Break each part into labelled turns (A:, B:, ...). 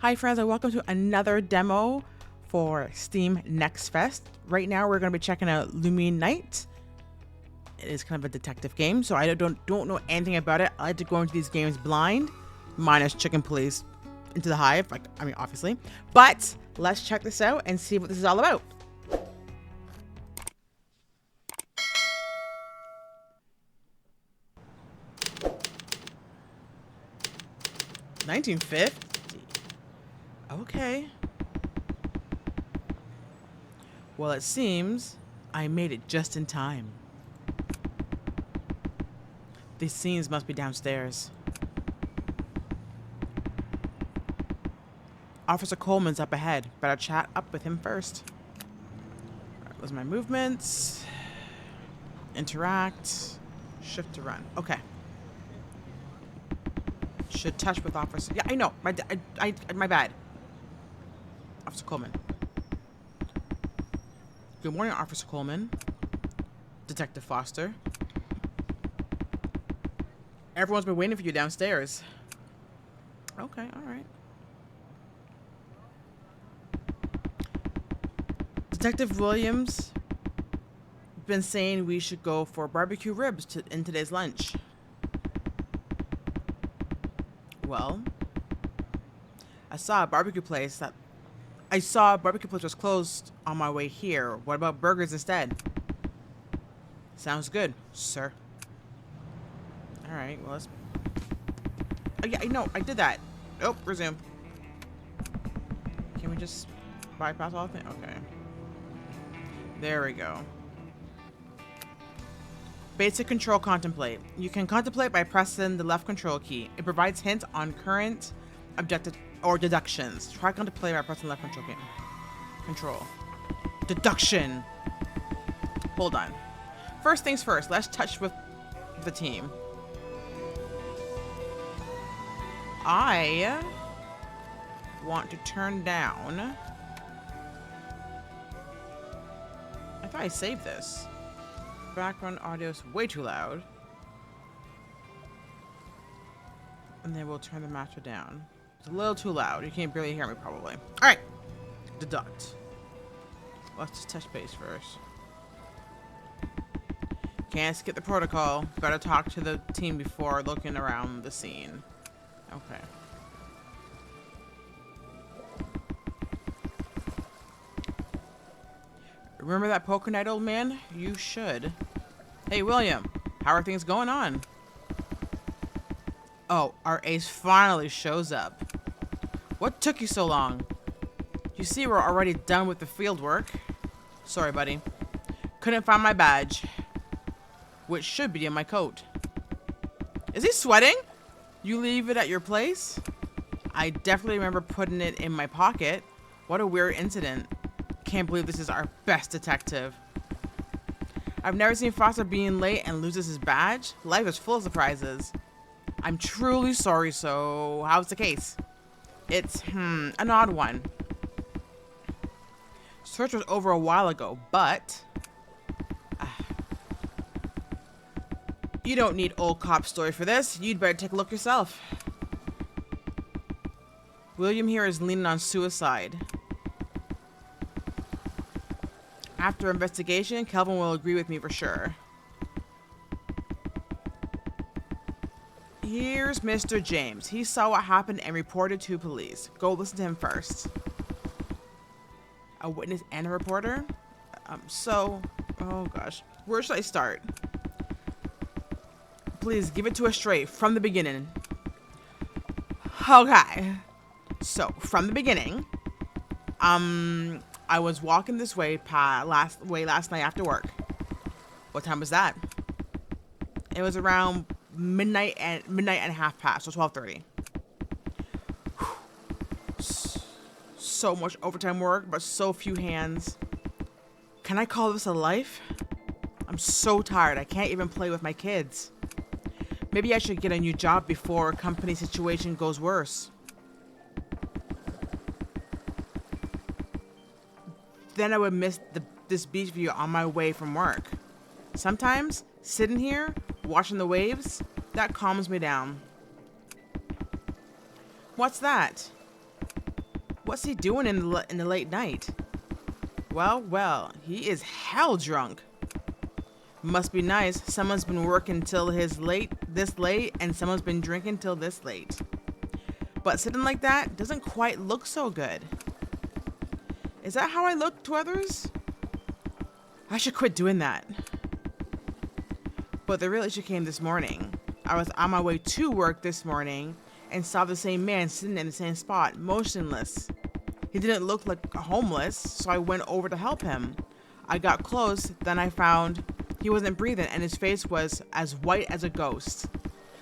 A: Hi friends, and welcome to another demo for Steam Next Fest. Right now we're going to be checking out LumineNight. It is kind of a detective game, so I don't know anything about it. I like to go into these games blind, minus Chicken Police Into the Hive, obviously. But let's check this out and see what this is all about. $19.50. Okay. Well, it seems I made it just in time. These scenes must be downstairs. Officer Coleman's up ahead. Better chat up with him first. Alright, those are my movements. Interact. Shift to run. Okay. Should touch with officer. Yeah, I know. My bad. Officer Coleman. Good morning, Officer Coleman. Detective Foster. Everyone's been waiting for you downstairs. Okay, alright. Detective Williams been saying we should go for barbecue ribs in today's lunch. Well, I saw a barbecue place was closed on my way here. What about burgers instead? Sounds good, sir. Alright, well, let's... Oh, yeah, I know, I did that. Oh, resume. Can we just bypass all the things? Okay. There we go. Basic control contemplate. You can contemplate by pressing the left control key. It provides hints on current objective or deductions. Try contemplate by pressing the left control key. Control. Deduction. Hold on. First things first, let's touch with the team. I want to turn down... I thought I saved this. Background audio is way too loud. And then we'll turn the master down. It's a little too loud. You can't barely hear me probably. Alright. Deduct. Let's just touch base first. Can't skip the protocol. Gotta talk to the team before looking around the scene. Okay. Remember that poker night, old man? You should. Hey, William. How are things going on? Oh, our ace finally shows up. What took you so long? You see, we're already done with the field work. Sorry, buddy. Couldn't find my badge, which should be in my coat. Is he sweating? You leave it at your place? I definitely remember putting it in my pocket. What a weird incident. Can't believe this is our best detective. I've never seen Foster being late and loses his badge. Life is full of surprises. I'm truly sorry, so how's the case? It's, an odd one. Search was over a while ago, but... You don't need old cop story for this. You'd better take a look yourself. William here is leaning on suicide. After investigation, Kelvin will agree with me for sure. Here's Mr. James. He saw what happened and reported to police. Go listen to him first. A witness and a reporter? Oh gosh. Where should I start? Please give it to us straight from the beginning. Okay. So, from the beginning, I was walking this way last night after work. What time was that? It was around midnight and half past, so 12:30. So much overtime work, but so few hands. Can I call this a life? I'm so tired. I can't even play with my kids. Maybe I should get a new job before a company situation goes worse. Then I would miss this beach view on my way from work. Sometimes, sitting here, watching the waves, that calms me down. What's that? What's he doing in the late night? Well, he is hell drunk. Must be nice. Someone's been working till this late, and someone's been drinking till this late. But sitting like that doesn't quite look so good. Is that how I look to others? I should quit doing that. But the real issue came this morning. I was on my way to work this morning and saw the same man sitting in the same spot, motionless. He didn't look like homeless, so I went over to help him. I got close, then I found he wasn't breathing and his face was as white as a ghost.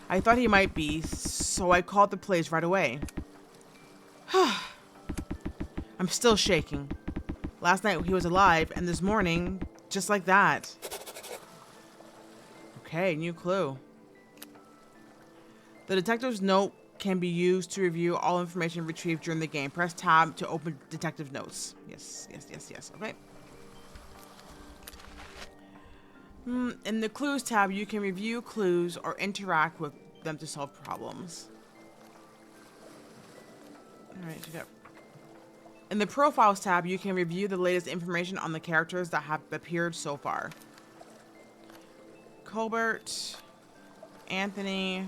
A: I thought he might be, so I called the police right away. I'm still shaking. Last night he was alive, and this morning, just like that. Okay, new clue. The detective's note can be used to review all information retrieved during the game. Press tab to open detective notes. Yes. Okay. In the clues tab, you can review clues or interact with them to solve problems. Alright, so in the profiles tab, you can review the latest information on the characters that have appeared so far. Colbert, Anthony,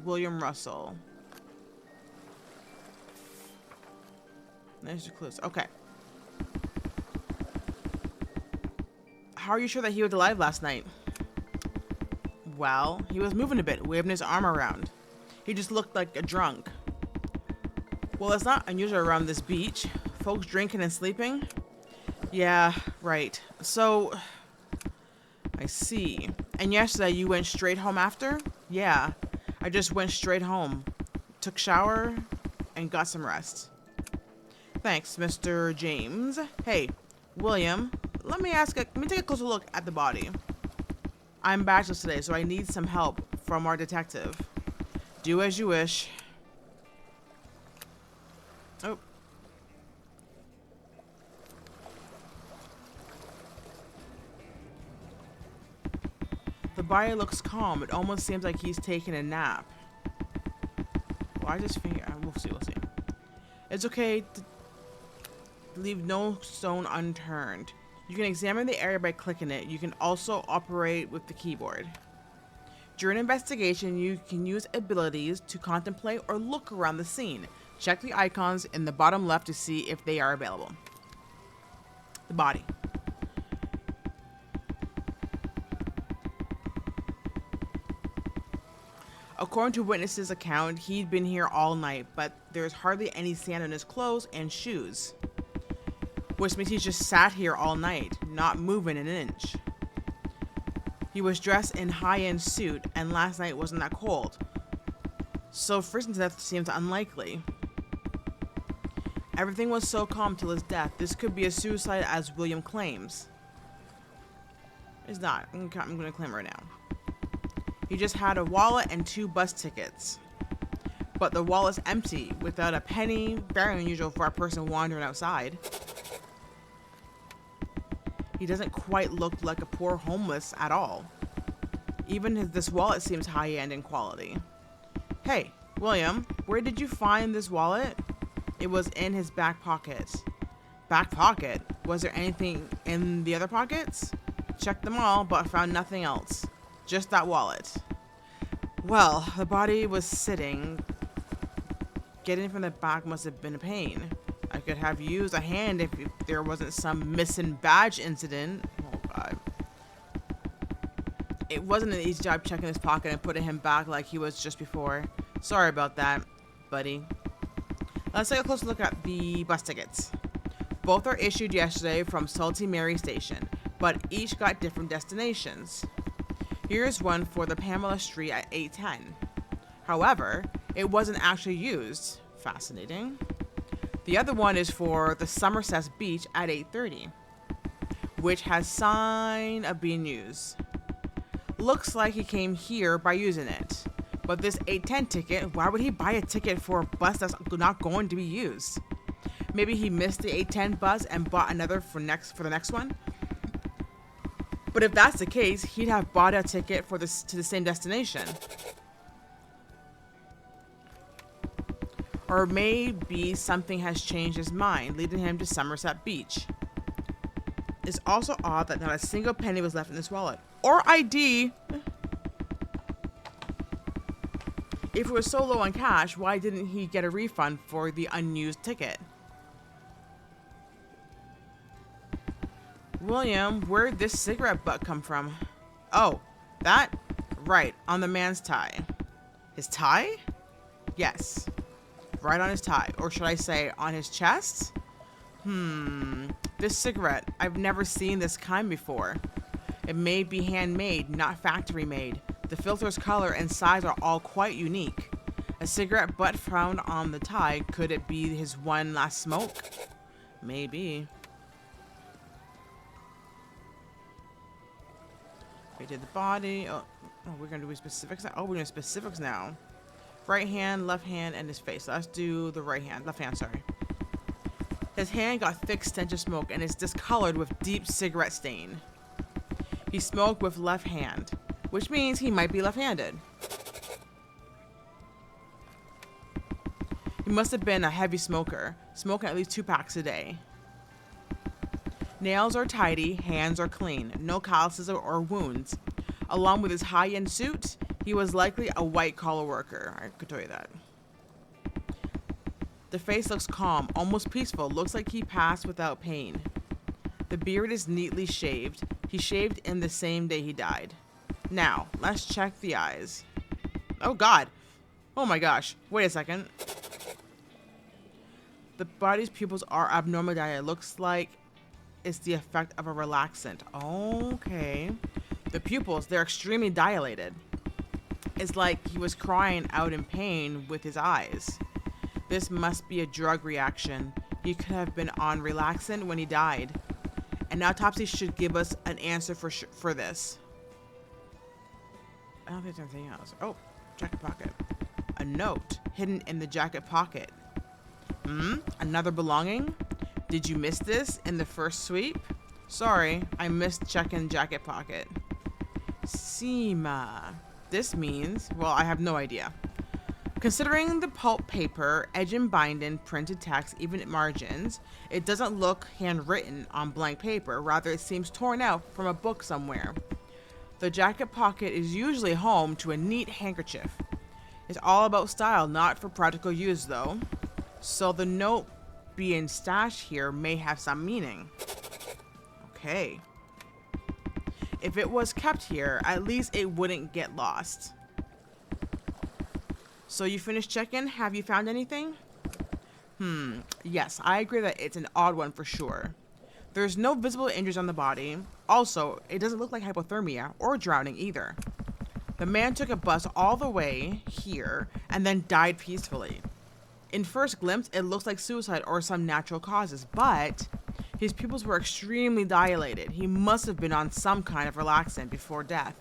A: William Russell. There's your clues. Okay. How are you sure that he was alive last night? Well, he was moving a bit, waving his arm around. He just looked like a drunk. Well, it's not unusual around this beach. Folks drinking and sleeping. Yeah, right. So, I see. And yesterday you went straight home after? Yeah, I just went straight home. Took shower and got some rest. Thanks, Mr. James. Hey, William, let me take a closer look at the body. I'm bachelorless today, so I need some help from our detective. Do as you wish. Oh. The body looks calm. It almost seems like he's taking a nap. Well, I just figure... We'll see. It's okay to leave no stone unturned. You can examine the area by clicking it. You can also operate with the keyboard. During investigation, you can use abilities to contemplate or look around the scene. Check the icons in the bottom left to see if they are available. The body. According to witnesses' account, he'd been here all night, but there's hardly any sand on his clothes and shoes. Which means he just sat here all night, not moving an inch. He was dressed in high-end suit, and last night wasn't that cold. So freezing to death seems unlikely. Everything was so calm till his death. This could be a suicide as William claims. It's not. I'm gonna claim right now. He just had a wallet and 2 bus tickets. But the wallet's empty, without a penny. Very unusual for a person wandering outside. He doesn't quite look like a poor homeless at all. Even this wallet seems high-end in quality. Hey, William, where did you find this wallet? It was in his back pocket. Back pocket? Was there anything in the other pockets? Checked them all, but found nothing else. Just that wallet. Well, the body was sitting. Getting from the back must have been a pain. I could have used a hand if there wasn't some missing badge incident. Oh, God. It wasn't an easy job checking his pocket and putting him back like he was just before. Sorry about that, buddy. Let's take a closer look at the bus tickets. Both are issued yesterday from Salty Mary Station, but each got different destinations. Here's one for the Pamela Street at 8:10. However, it wasn't actually used. Fascinating. The other one is for the Somerset Beach at 8:30, which has sign of being used. Looks like he came here by using it. But this 8:10 ticket, why would he buy a ticket for a bus that's not going to be used? Maybe he missed the 8:10 bus and bought another for the next one? But if that's the case, he'd have bought a ticket to the same destination. Or maybe something has changed his mind, leading him to Somerset Beach. It's also odd that not a single penny was left in his wallet. Or ID! If it was so low on cash, why didn't he get a refund for the unused ticket? William, where'd this cigarette butt come from? Oh, that? Right, on the man's tie. His tie? Yes. Right on his tie. Or should I say, on his chest? This cigarette, I've never seen this kind before. It may be handmade, not factory made. The filter's color and size are all quite unique. A cigarette butt found on the tie, could it be his one last smoke? Maybe. We did the body. Oh, we're gonna do specifics now. Oh, we're doing specifics now. Right hand, left hand, and his face. Let's do the right hand. Left hand, sorry. His hand got thick stench of smoke and is discolored with deep cigarette stain. He smoked with left hand, which means he might be left-handed. He must have been a heavy smoker, smoking at least 2 packs a day. Nails are tidy, hands are clean, no calluses or wounds. Along with his high-end suit, he was likely a white-collar worker. I could tell you that. The face looks calm, almost peaceful, looks like he passed without pain. The beard is neatly shaved. He shaved in the same day he died. Now, let's check the eyes. Oh God. Oh my gosh. Wait a second. The body's pupils are abnormal dilated. Looks like it's the effect of a relaxant. Okay. The pupils, they're extremely dilated. It's like he was crying out in pain with his eyes. This must be a drug reaction. He could have been on relaxant when he died. An autopsy should give us an answer for this. I don't think there's anything else. Oh, jacket pocket. A note hidden in the jacket pocket. Another belonging? Did you miss this in the first sweep? Sorry, I missed checking jacket pocket. SEMA. This means, well, I have no idea. Considering the pulp paper, edge and binding, printed text, even at margins, it doesn't look handwritten on blank paper. Rather, it seems torn out from a book somewhere. The jacket pocket is usually home to a neat handkerchief. It's all about style, not for practical use though. So the note being stashed here may have some meaning. Okay. If it was kept here, at least it wouldn't get lost. So you finished checking? Have you found anything? Yes, I agree that it's an odd one for sure. There's no visible injuries on the body. Also, it doesn't look like hypothermia or drowning either. The man took a bus all the way here and then died peacefully. In first glimpse, it looks like suicide or some natural causes, but his pupils were extremely dilated. He must have been on some kind of relaxant before death.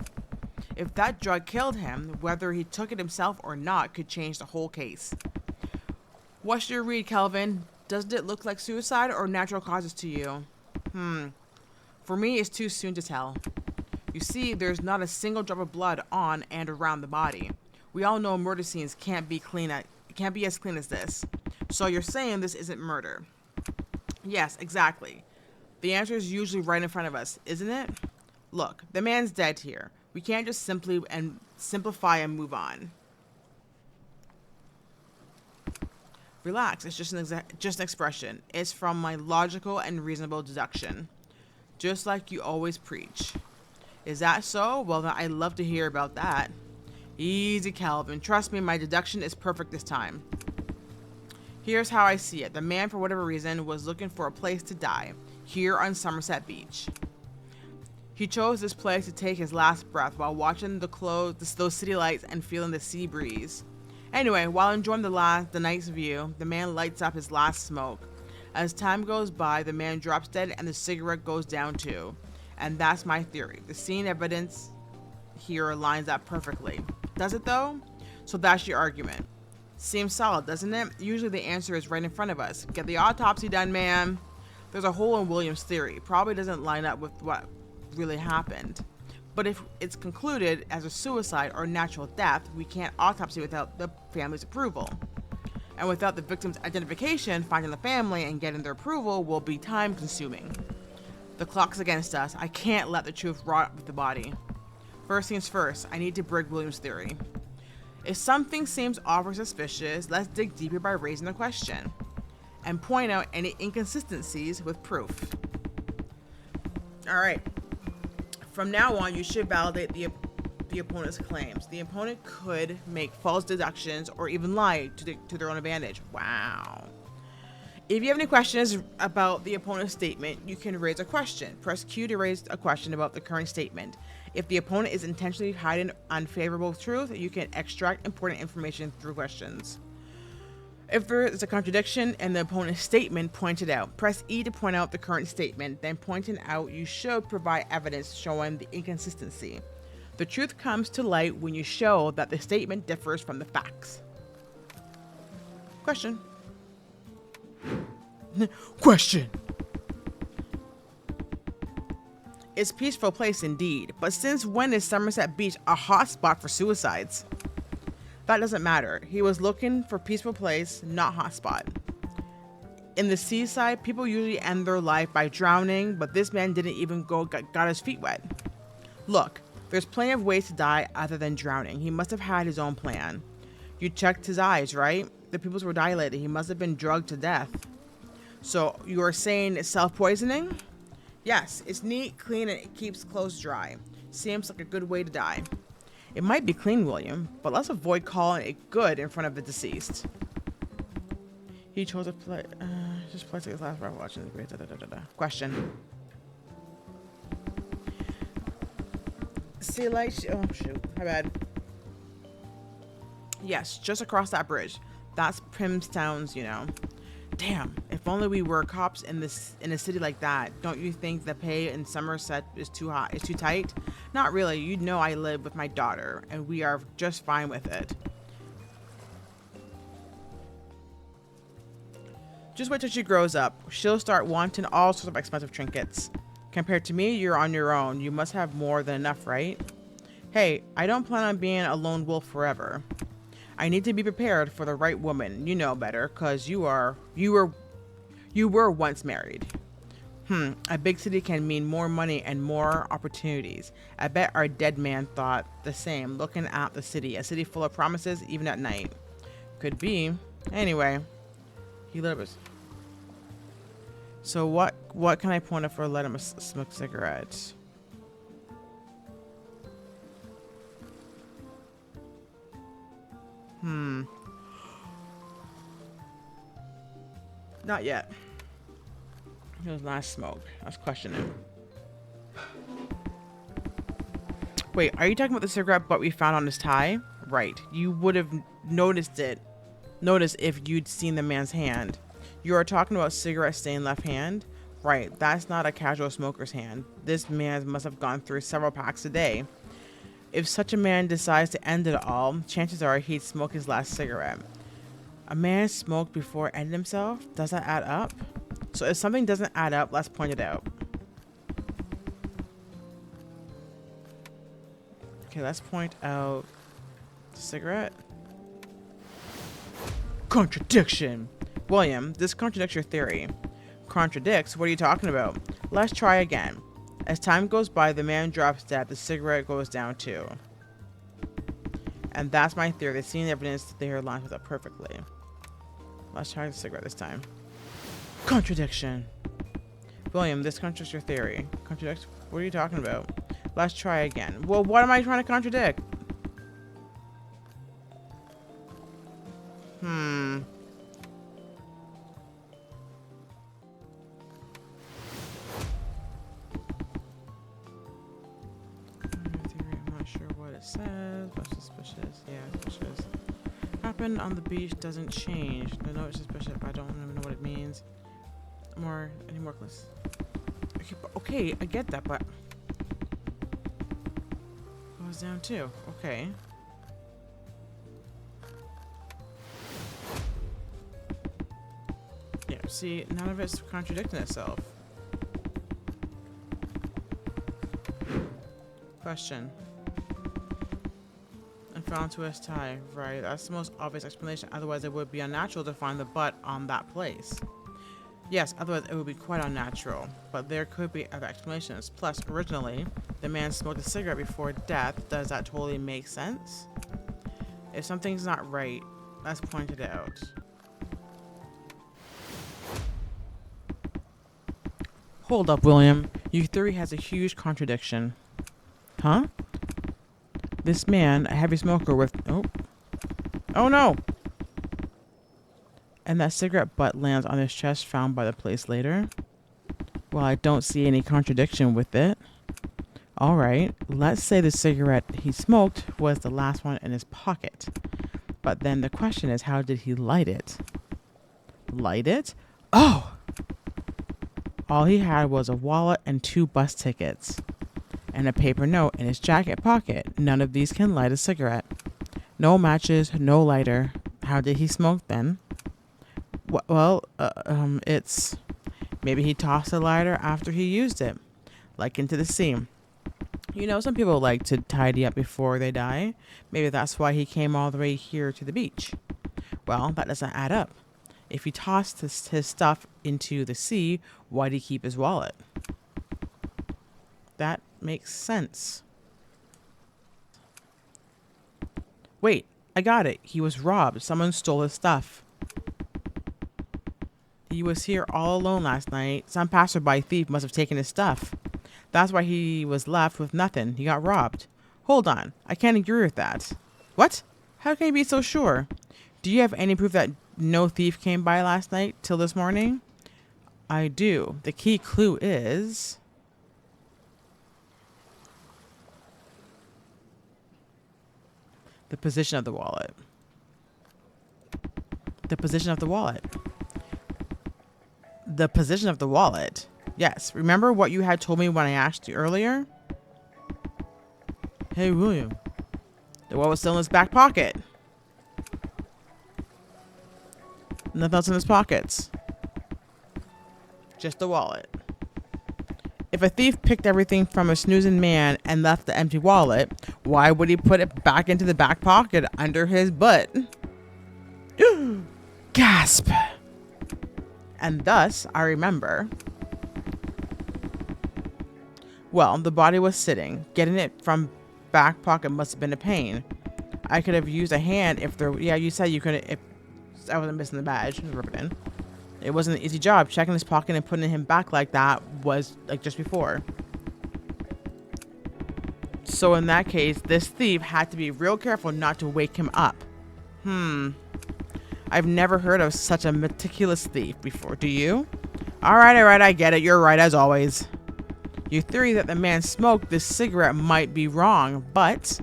A: If that drug killed him, whether he took it himself or not could change the whole case. What's your read, Kelvin? Doesn't it look like suicide or natural causes to you? For me, it's too soon to tell. You see, there's not a single drop of blood on and around the body. We all know murder scenes can't be as clean as this. So you're saying this isn't murder? Yes, exactly. The answer is usually right in front of us, isn't it? Look, the man's dead here. We can't just simplify and move on. Relax, it's just an expression. It's from my logical and reasonable deduction. Just like you always preach. Is that so? Well, then I'd love to hear about that. Easy, Calvin. Trust me, my deduction is perfect this time. Here's how I see it. The man, for whatever reason, was looking for a place to die, here on Somerset Beach. He chose this place to take his last breath while watching those city lights and feeling the sea breeze. Anyway, while enjoying the night's view, the man lights up his last smoke. As time goes by, the man drops dead and the cigarette goes down too. And that's my theory. The scene evidence here lines up perfectly. Does it though? So that's your argument. Seems solid, doesn't it? Usually the answer is right in front of us. Get the autopsy done, man. There's a hole in William's theory. Probably doesn't line up with what really happened. But if it's concluded as a suicide or natural death, we can't autopsy without the family's approval. And without the victim's identification, finding the family and getting their approval will be time consuming. The clock's against us. I can't let the truth rot with the body. First things first, I need to break William's theory. If something seems awfully suspicious, let's dig deeper by raising the question and point out any inconsistencies with proof. All right. From now on, you should validate the opponent's claims. The opponent could make false deductions or even lie to their own advantage. Wow. If you have any questions about the opponent's statement, you can raise a question. Press Q to raise a question about the current statement. If the opponent is intentionally hiding unfavorable truth, you can extract important information through questions. If there is a contradiction in the opponent's statement, point it out. Press E to point out the current statement, then pointing out you should provide evidence showing the inconsistency. The truth comes to light when you show that the statement differs from the facts. Question. Question. It's a peaceful place indeed, but since when is Somerset Beach a hot spot for suicides? That doesn't matter. He was looking for a peaceful place, not hot spot. In the seaside, people usually end their life by drowning, but this man didn't even got his feet wet. Look, there's plenty of ways to die other than drowning. He must have had his own plan. You checked his eyes, right? The pupils were dilated. He must have been drugged to death. So you are saying it's self-poisoning? Yes, it's neat, clean, and it keeps clothes dry. Seems like a good way to die. It might be clean, William, but let's avoid calling it good in front of the deceased. He chose to play, just play his last breath watching the great. Question. See light. Oh shoot, my bad. Yes, just across that bridge. That's Primstown's, you know. Damn, if only we were cops in a city like that. Don't you think the pay in Somerset is too hot? It's too tight? Not really. You know I live with my daughter, and we are just fine with it. Just wait till she grows up. She'll start wanting all sorts of expensive trinkets. Compared to me, you're on your own. You must have more than enough, right? Hey, I don't plan on being a lone wolf forever. I need to be prepared for the right woman. You know better, cause you were once married. A big city can mean more money and more opportunities. I bet our dead man thought the same, looking at the city. A city full of promises, even at night. Could be. Anyway, he lit up his... So what can I point at for let him smoke cigarettes? Not yet. His last smoke. Let's question him. Wait, are you talking about the cigarette butt we found on his tie? Right. You would have noticed if you'd seen the man's hand. You are talking about cigarette stained left hand? Right. That's not a casual smoker's hand. This man must have gone through several packs a day. If such a man decides to end it all, chances are he'd smoke his last cigarette. A man smoked before ending himself? Does that add up? So if something doesn't add up, let's point it out. Okay, let's point out the cigarette. Contradiction! William, this contradicts your theory. Contradicts? What are you talking about? Let's try again. As time goes by, the man drops dead, the cigarette goes down too. And that's my theory. The scene evidence there lines with it perfectly. Let's try the cigarette this time. Contradiction. William, this contradicts your theory. Contradicts? What are you talking about? Let's try again. Well, what am I trying to contradict? I'm not sure what it says, but suspicious. Yeah, suspicious. Happened on the beach doesn't change. I know it's suspicious, but I don't even know what it means. Any more clues? Okay, I get that, but goes down too. Okay. Yeah, see, none of it's contradicting itself. Question. Found to his tie. Right, that's the most obvious explanation. Otherwise, it would be unnatural to find the butt on that place. Yes, otherwise it would be quite unnatural. But there could be other explanations. Plus, originally, the man smoked a cigarette before death. Does that totally make sense? If something's not right, let's point it out. Hold up, William. Your theory has a huge contradiction. Huh? This man, a heavy smoker with... Oh no! And that cigarette butt lands on his chest found by the police later? Well, I don't see any contradiction with it. Alright, let's say the cigarette he smoked was the last one in his pocket. But then the question is, how did he light it? Light it? Oh! All he had was a wallet and 2 bus tickets. And a paper note in his jacket pocket. None of these can light a cigarette. No matches, no lighter. How did he smoke then? It's... Maybe he tossed the lighter after he used it. Like into the sea. You know, some people like to tidy up before they die. Maybe that's why he came all the way here to the beach. Well, that doesn't add up. If he tossed his stuff into the sea, why did he keep his wallet? That makes sense. Wait, I got it. He was robbed. Someone stole his stuff. He was here all alone last night. Some passerby thief must have taken his stuff. That's why he was left with nothing. He got robbed. Hold on. I can't agree with that. What? How can you be so sure? Do you have any proof that no thief came by last night till this morning? I do. The key clue is... the position of the wallet. The position of the wallet. The position of the wallet. Yes. Remember what you had told me when I asked you earlier? Hey, William. The wallet was still in his back pocket. Nothing else in his pockets. Just the wallet. If a thief picked everything from a snoozing man and left the empty wallet, why would he put it back into the back pocket under his butt? Gasp! And thus, I remember. Well, the body was sitting. Getting it from back pocket must have been a pain. I could have used a hand if there... Yeah, you said you couldn't... If I wasn't missing the badge. Just rip it in. It wasn't an easy job. Checking his pocket and putting him back like that was like just before. So in that case, this thief had to be real careful not to wake him up. I've never heard of such a meticulous thief before. Do you? Alright, I get it. You're right as always. Your theory that the man smoked this cigarette might be wrong, but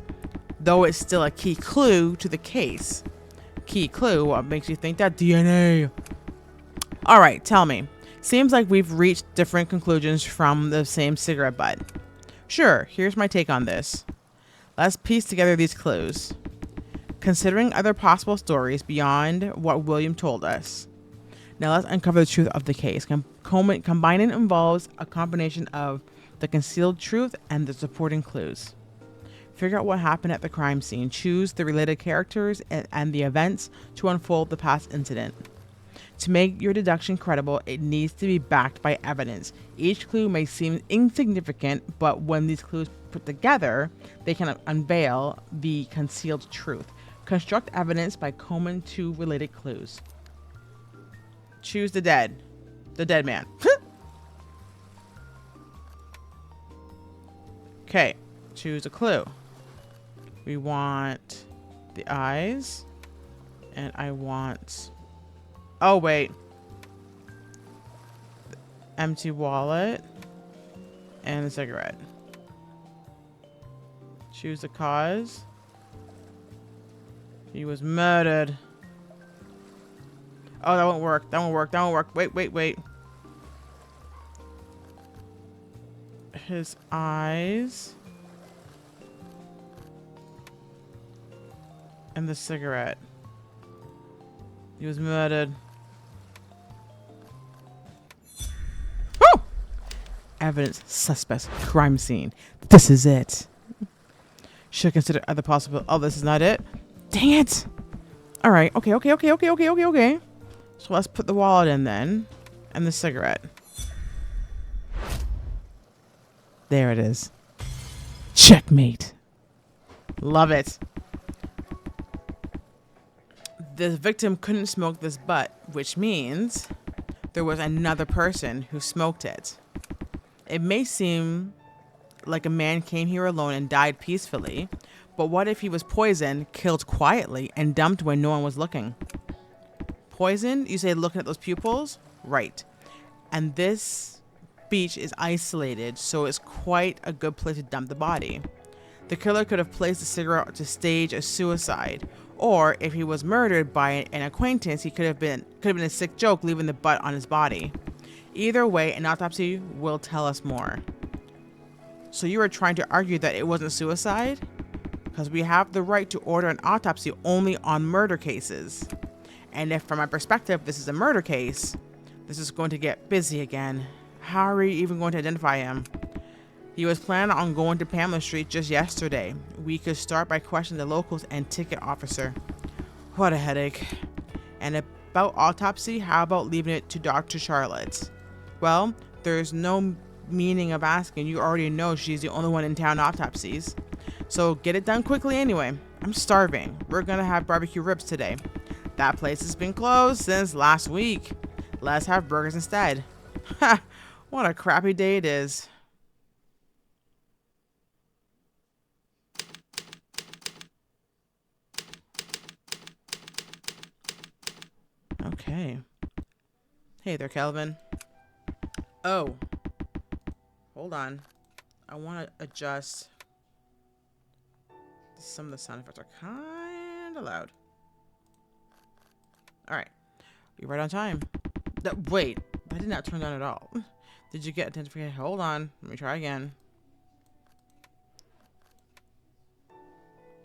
A: though it's still a key clue to the case. Key clue? What makes you think that? DNA. Alright, tell me. Seems like we've reached different conclusions from the same cigarette butt. Sure, here's my take on this. Let's piece together these clues. Considering other possible stories beyond what William told us. Now let's uncover the truth of the case. Combining involves a combination of the concealed truth and the supporting clues. Figure out what happened at the crime scene. Choose the related characters and the events to unfold the past incident. To make your deduction credible, it needs to be backed by evidence. Each clue may seem insignificant, but when these clues put together, they can unveil the concealed truth. Construct evidence by combing 2 related clues. Choose the dead man. Okay, choose a clue. We want the eyes, and I want... Oh, wait. Empty wallet and the cigarette. Choose the cause. He was murdered. Oh, that won't work. That won't work. That won't work. Wait. His eyes. And the cigarette. He was murdered. Evidence, suspects, crime scene. This is it. Should consider other possible. Oh, this is not it. Dang it. All right. Okay. So let's put the wallet in then, and the cigarette. There it is. Checkmate. Love it. The victim couldn't smoke this butt, which means there was another person who smoked it. It may seem like a man came here alone and died peacefully, but what if he was poisoned, killed quietly, and dumped when no one was looking? Poisoned? You say looking at those pupils? Right. And this beach is isolated, so it's quite a good place to dump the body. The killer could have placed the cigarette to stage a suicide, or if he was murdered by an acquaintance, he could have been a sick joke leaving the butt on his body. Either way, an autopsy will tell us more. So you are trying to argue that it wasn't suicide? Because we have the right to order an autopsy only on murder cases. And if, from my perspective, this is a murder case, this is going to get busy again. How are we even going to identify him? He was planning on going to Pamela Street just yesterday. We could start by questioning the locals and ticket officer. What a headache. And about autopsy, how about leaving it to Dr. Charlotte? Well, there's no meaning of asking. You already know she's the only one in town autopsies. So get it done quickly anyway. I'm starving. We're gonna have barbecue ribs today. That place has been closed since last week. Let's have burgers instead. Ha! What a crappy day it is. Okay. Hey there, Kelvin. Oh. Hold on. I want to adjust. Some of the sound effects are kind of loud. Alright. You're right on time. Wait. That did not turn on at all. Did you get identification? Hold on. Let me try again.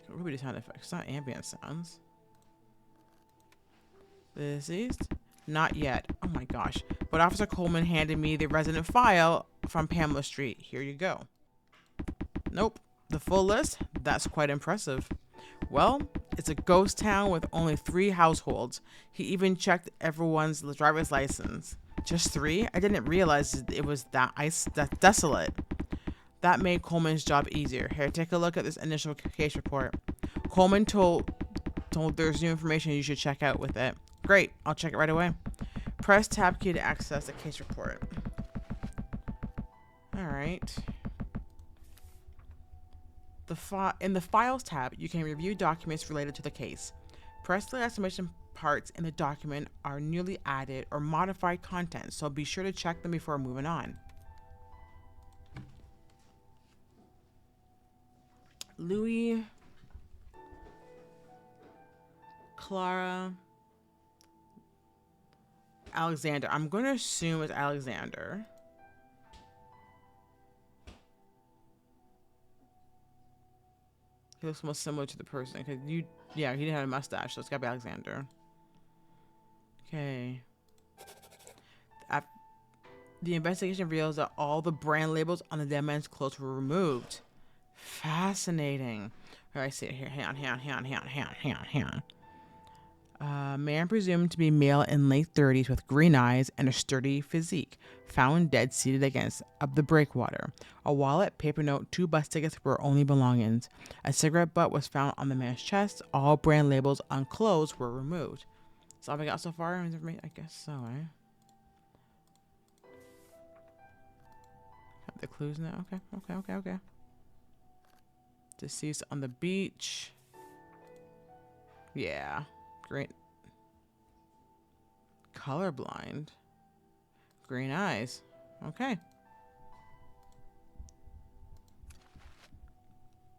A: What would be the sound effects? It's not ambient sounds. Deceased? Not yet. Oh my gosh. But Officer Coleman handed me the resident file from Pamela Street. Here you go. Nope. The full list? That's quite impressive. Well, it's a ghost town with only 3 households. He even checked everyone's driver's license. Just 3? I didn't realize it was that desolate. That made Coleman's job easier. Here, take a look at this initial case report. Coleman told there's new information you should check out with it. Great, I'll check it right away. Press tab key to access the case report. Alright. In the Files tab, you can review documents related to the case. Press the exclamation parts in the document are newly added or modified content, so be sure to check them before moving on. Louis, Clara, Alexander. I'm going to assume it's Alexander. He looks most similar to the person. Yeah, he didn't have a mustache, so it's got to be Alexander. Okay. The investigation reveals that all the brand labels on the dead man's clothes were removed. Fascinating. Here, I see it here. Hang on. Man presumed to be male in late 30s with green eyes and a sturdy physique. Found dead seated against the breakwater. A wallet, paper note, 2 bus tickets were only belongings. A cigarette butt was found on the man's chest. All brand labels on clothes were removed. That's all we got so far? I guess so, eh? Got the clues now? Okay. Deceased on the beach. Yeah. Great. Colorblind. Green eyes. Okay.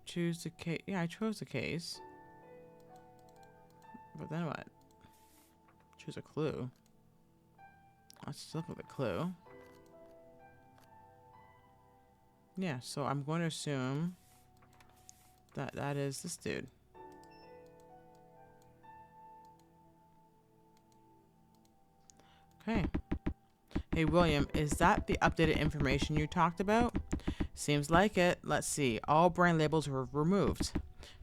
A: Choose the case. Yeah, I chose the case. But then what? Choose a clue. Let's look at the clue. Yeah, so I'm going to assume that is this dude. Okay. Hey, William, is that the updated information you talked about? Seems like it. Let's see. All brand labels were removed.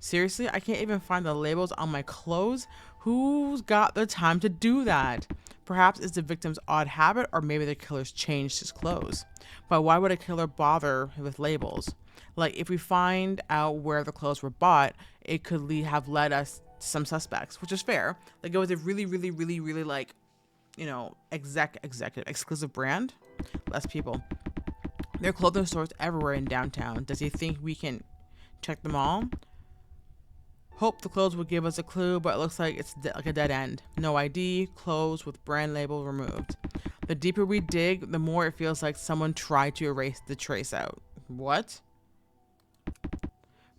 A: Seriously, I can't even find the labels on my clothes? Who's got the time to do that? Perhaps it's the victim's odd habit, or maybe the killer's changed his clothes. But why would a killer bother with labels? Like, if we find out where the clothes were bought, it could have led us to some suspects, which is fair. Like, it was a really, really, really, really, like, executive, exclusive brand. Less people. There are clothing stores everywhere in downtown. Does he think we can check them all? Hope the clothes will give us a clue, but it looks like it's like a dead end. No ID, clothes with brand label removed. The deeper we dig, the more it feels like someone tried to erase the trace out. What?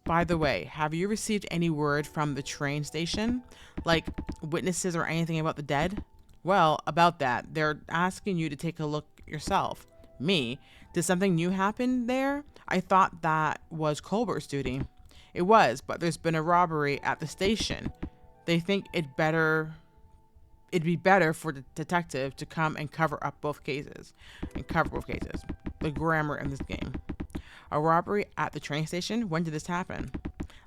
A: By the way, have you received any word from the train station? Like witnesses or anything about the dead? Well, about that, they're asking you to take a look yourself. Me? Did something new happen there? I thought that was Colbert's duty. It was, but there's been a robbery at the station. They think it'd be better for the detective to come and cover both cases. The grammar in this game. A robbery at the train station? When did this happen?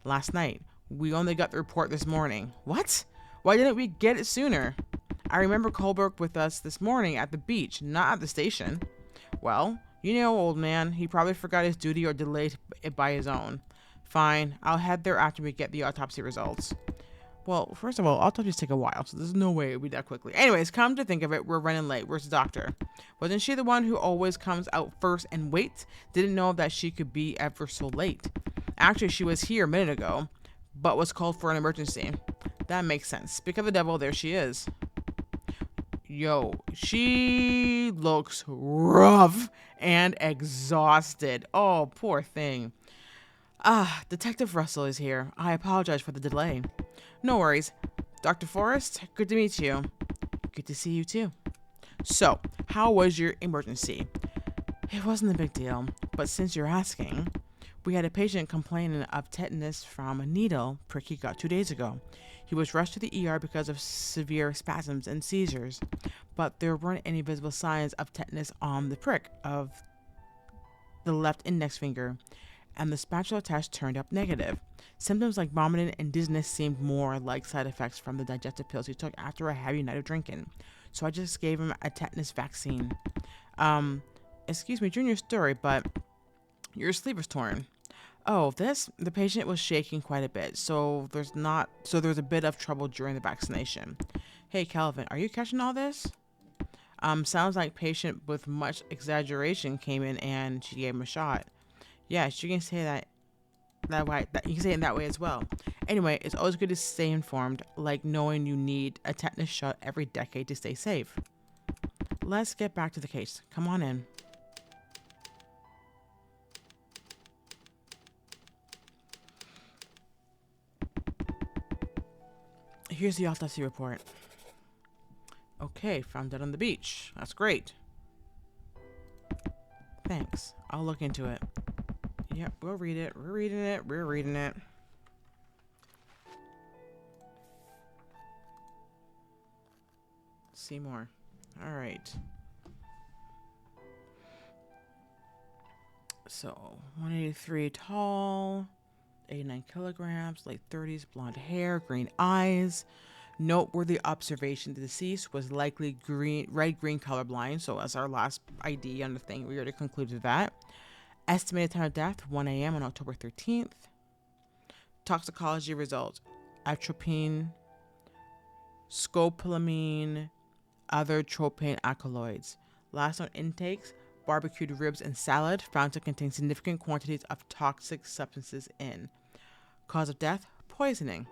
A: Last night. We only got the report this morning. What? Why didn't we get it sooner? I remember Colbert with us this morning at the beach, not at the station. Well, old man, he probably forgot his duty or delayed it by his own. Fine, I'll head there after we get the autopsy results. Well, first of all, autopsies take a while, so there's no way it'll be that quickly. Anyways, come to think of it, we're running late. Where's the doctor? Wasn't she the one who always comes out first and waits? Didn't know that she could be ever so late. Actually, she was here a minute ago, but was called for an emergency. That makes sense. Speak of the devil, there she is. Yo, she looks rough and exhausted. Oh, poor thing. Detective Russell is here. I apologize for the delay. No worries. Dr. Forrest, good to meet you. Good to see you too. So, how was your emergency? It wasn't a big deal, but since you're asking, we had a patient complaining of tetanus from a needle prick he got 2 days ago. He was rushed to the ER because of severe spasms and seizures, but there weren't any visible signs of tetanus on the prick of the left index finger, and the spatula test turned up negative. Symptoms like vomiting and dizziness seemed more like side effects from the digestive pills he took after a heavy night of drinking, so I just gave him a tetanus vaccine. Excuse me during your story, but your sleeve was torn. Oh, the patient was shaking quite a bit, so there's a bit of trouble during the vaccination. Hey, Calvin, are you catching all this? Sounds like patient with much exaggeration came in and she gave him a shot. Yeah, you can say that way. You can say it in that way as well. Anyway, it's always good to stay informed, like knowing you need a tetanus shot every decade to stay safe. Let's get back to the case. Come on in. Here's the autopsy report. Okay, found dead on the beach. That's great. Thanks. I'll look into it. Yep, we'll read it. We're reading it. See more. Alright. So, 183 tall, 89 kilograms, late 30s, blonde hair, green eyes. Noteworthy observation: the deceased was likely red-green colorblind. So, as our last ID on the thing, we already concluded that. Estimated time of death: 1 a.m. on October 13th. Toxicology results: atropine, scopolamine, other tropane alkaloids. Last known intakes: barbecued ribs and salad, found to contain significant quantities of toxic substances in. Cause of death: poisoning.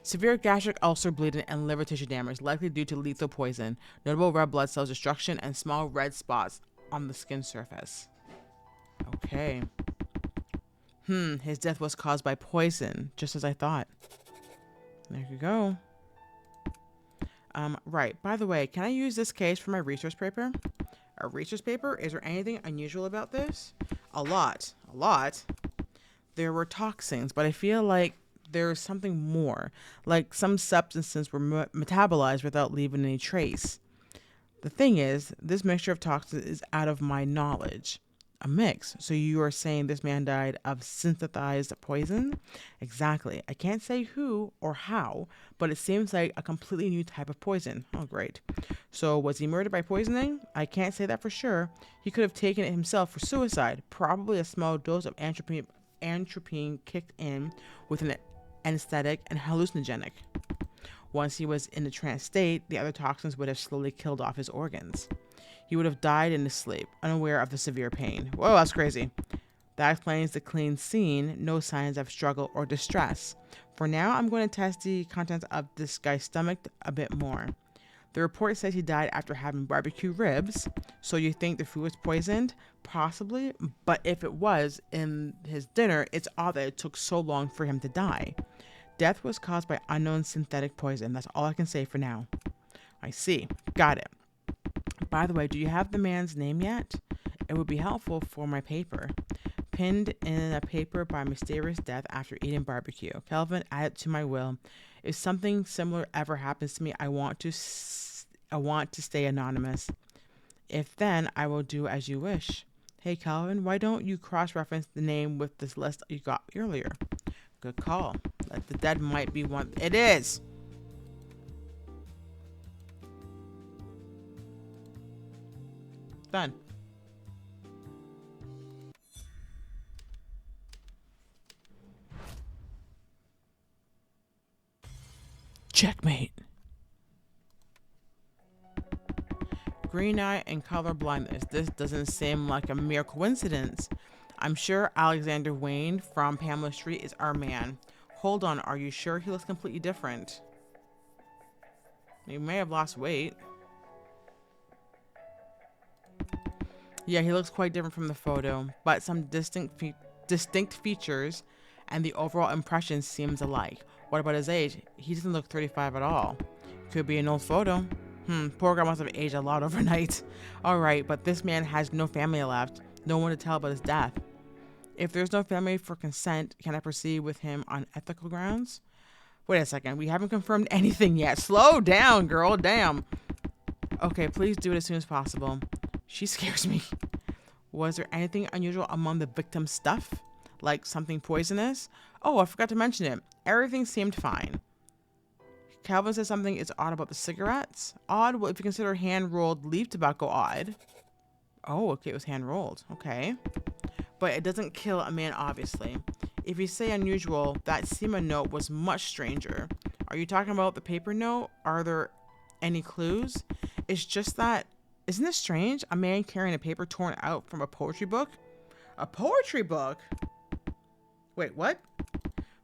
A: Severe gastric ulcer bleeding and liver tissue damage, likely due to lethal poison. Notable red blood cells destruction and small red spots on the skin surface. Okay. His death was caused by poison, just as I thought. There you go. Right. By the way, can I use this case for my research paper? A research paper? Is there anything unusual about this? A lot. There were toxins, but I feel like there's something more. Like some substances were metabolized without leaving any trace. The thing is, this mixture of toxins is out of my knowledge. A mix. So you are saying this man died of synthesized poison? Exactly. I can't say who or how, but it seems like a completely new type of poison. Oh, great. So was he murdered by poisoning? I can't say that for sure. He could have taken it himself for suicide. Probably a small dose of atropine kicked in with an anesthetic and hallucinogenic. Once he was in the trance state, the other toxins would have slowly killed off his organs. He would have died in his sleep, unaware of the severe pain. Whoa, that's crazy. That explains the clean scene, no signs of struggle or distress. For now, I'm going to test the contents of this guy's stomach a bit more. The report says he died after having barbecue ribs, so you think the food was poisoned? Possibly, but if it was in his dinner, it's odd that it took so long for him to die. Death was caused by unknown synthetic poison. That's all I can say for now. I see. Got it. By the way, do you have the man's name yet? It would be helpful for my paper. Pinned in a paper by mysterious death after eating barbecue. Kelvin, add it to my will. If something similar ever happens to me, I want to stay anonymous. If then, I will do as you wish. Hey, Calvin, why don't you cross-reference the name with this list you got earlier? Good call. The dead might be one. It is! Done. Checkmate. Green eye and color blindness. This doesn't seem like a mere coincidence. I'm sure Alexander Wayne from Pamela Street is our man. Hold on, are you sure he looks completely different? He may have lost weight. Yeah, he looks quite different from the photo, but some distinct features and the overall impression seems alike. What about his age? He doesn't look 35 at all. Could be an old photo. Poor guy must have aged a lot overnight. Alright, but this man has no family left. No one to tell about his death. If there's no family for consent, can I proceed with him on ethical grounds? Wait a second, we haven't confirmed anything yet. Slow down, girl, damn. Okay, please do it as soon as possible. She scares me. Was there anything unusual among the victim's stuff? Like something poisonous? Oh, I forgot to mention it. Everything seemed fine. Calvin says something is odd about the cigarettes. Odd? Well, if you consider hand-rolled leaf tobacco odd. Oh, okay, it was hand-rolled. Okay. But it doesn't kill a man, obviously. If you say unusual, that SEMA note was much stranger. Are you talking about the paper note? Are there any clues? It's just that... Isn't this strange? A man carrying a paper torn out from a poetry book? A poetry book? Wait, what?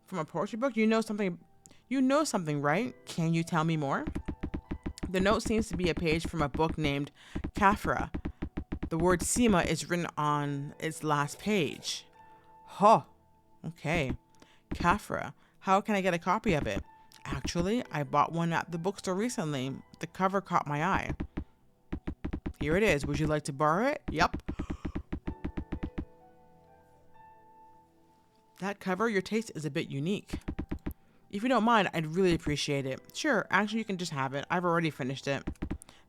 A: From a poetry book? You know something, right? Can you tell me more? The note seems to be a page from a book named Kafra. The word SEMA is written on its last page. Huh. Okay. Kafra. How can I get a copy of it? Actually, I bought one at the bookstore recently. The cover caught my eye. Here it is. Would you like to borrow it? Yep. That cover, your taste is a bit unique. If you don't mind, I'd really appreciate it. Sure, actually you can just have it. I've already finished it.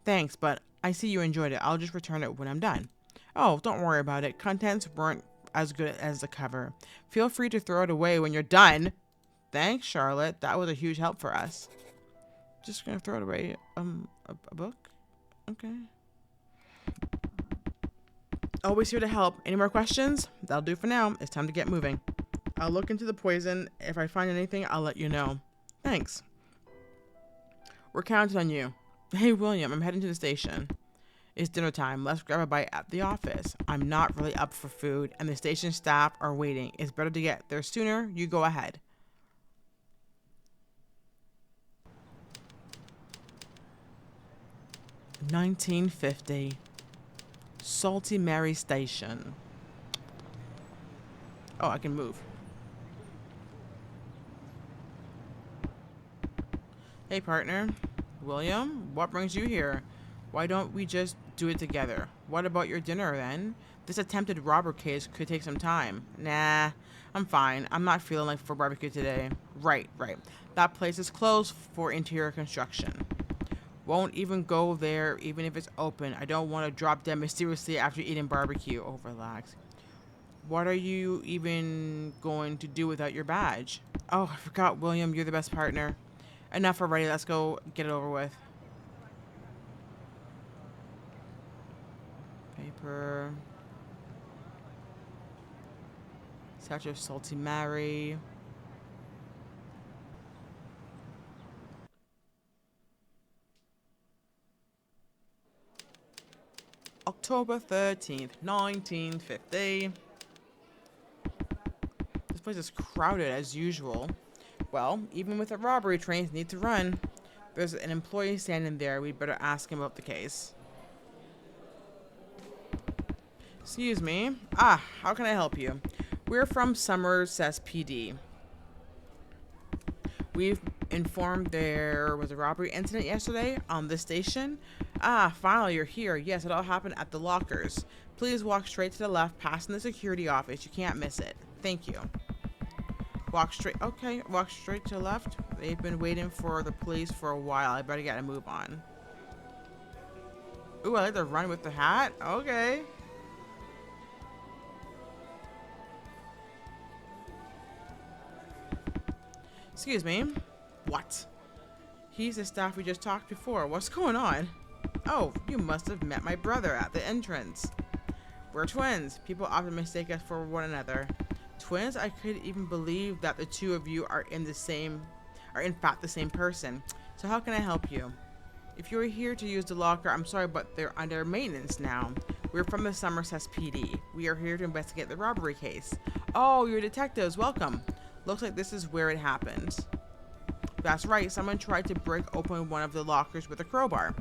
A: Thanks, but I see you enjoyed it. I'll just return it when I'm done. Oh, don't worry about it. Contents weren't as good as the cover. Feel free to throw it away when you're done. Thanks, Charlotte. That was a huge help for us. Just gonna throw it away. A book? Okay. Always here to help. Any more questions? That'll do for now. It's time to get moving. I'll look into the poison. If I find anything, I'll let you know. Thanks. We're counting on you. Hey, William, I'm heading to the station. It's dinner time. Let's grab a bite at the office. I'm not really up for food, and the station staff are waiting. It's better to get there sooner. You go ahead. $19.50. Salty Mary Station. Oh, I can move. Hey, partner. William, what brings you here? Why don't we just do it together? What about your dinner, then? This attempted robber case could take some time. Nah, I'm fine. I'm not feeling like for barbecue today. Right. That place is closed for interior construction. Won't even go there even if it's open. I don't want to drop dead mysteriously after eating barbecue. Oh, relax. What are you even going to do without your badge? Oh, I forgot, William. You're the best partner. Enough already. Let's go get it over with. Paper. Statue of Salty Mary. October 13th, 1950. This place is crowded as usual. Well, even with the robbery, trains need to run. There's an employee standing there. We'd better ask him about the case. Excuse me. How can I help you? We're from Somerset PD. We've informed there was a robbery incident yesterday on this station. Finally you're here. Yes, it all happened at the lockers. Please walk straight to the left, past the security office. You can't miss it. Thank you. Walk straight. Okay, walk straight to the left. They've been waiting for the police for a while. I better get a move on. Ooh, I like the run with the hat. Okay. Excuse me. What? He's the staff we just talked before. What's going on? Oh, you must have met my brother at the entrance. We're twins. People often mistake us for one another. Twins? I couldn't even believe that the two of you are in fact the same person. So how can I help you? If you were here to use the locker, I'm sorry, but they're under maintenance now. We're from the Somerset PD. We are here to investigate the robbery case. Oh, you're detectives. Welcome. Looks like this is where it happened. That's right. Someone tried to break open one of the lockers with a crowbar.